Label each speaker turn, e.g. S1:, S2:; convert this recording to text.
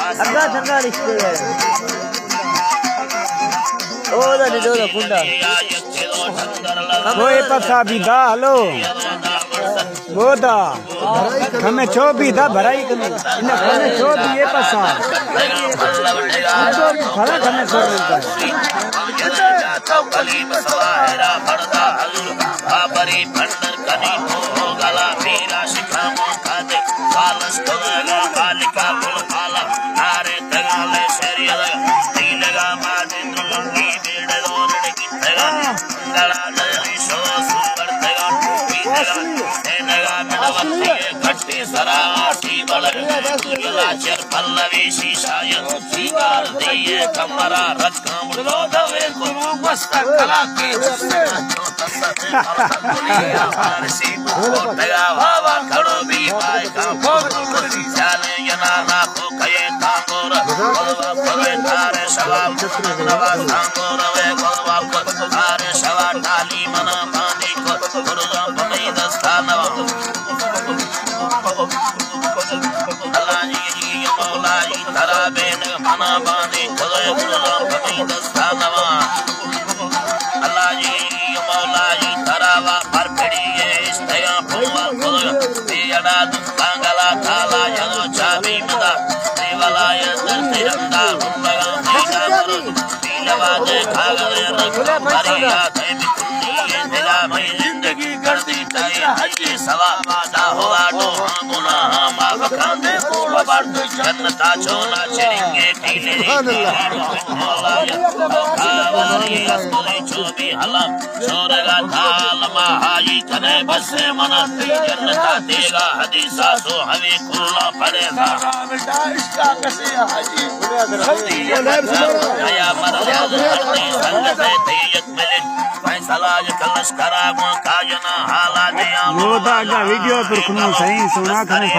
S1: अग्गा संगा रिश्ते है ओ दा दो दा कुंडा
S2: वो पसा बिदा हलो बोदा हमें छो बिदा भराई कने इन हमें छो दिए पसा तो फर्क हमें सो मिलता है
S3: तो कलीम सवाहरा भरदा बाबरी भंडर कनी हो गला मीरा शिखा मोखा दे कालस तगला कालिका पुल काला नारे तगले शरीर तीलगा मादिंद्र लंगी बेड़े दोरड़ की तगा गला दरी शो सुपर तगा बीतगा तेनगा मिडवती घट्टी सराठी बल गुजला चर पल्लवी शीशायन सीगार दिए कमरा रकम लोधवे गुरु मस्त कला के तगा वावा खड़ो भी पाए का जाने यना को कये तांगोर गोलवा पगे तारे सवा नवा तांगोर वे गोलवा तारे सवा डाली मना मानी को गुरुजा पमई दस्तानवा अल्लाह जी मौला जी तरा बेन मना मानी कोय गुरुजा पमई दस्तानवा अल्लाह जी मौला जी तरावा पर पड़ी है इस्तया फुवा कोय बेड़ा दुंगाला काला यलो चाबी मदा देवाला यदर तिरंगा हुंगा मेगा करो पीलवा दे खागले रख हरिया थे बिकुनी दिला में जिंदगी कर दी ताई हजी सवा वादा हुआ तो गुना माफ कर दे कोड़ बार जन्नता छोना चलेंगे टीले मौला खावरी असली चोबी हलम छोरगा थाल महाई करे बसे मना जन्नता देगा हदीसा सो हमें खुला पड़ेगा बेटा इसका कैसे हाजी या मर्याद करते संग से तेयत मिले फैसला कलश करा काजना हाला दिया
S2: वो दा वीडियो पर कुनो सही सुना खने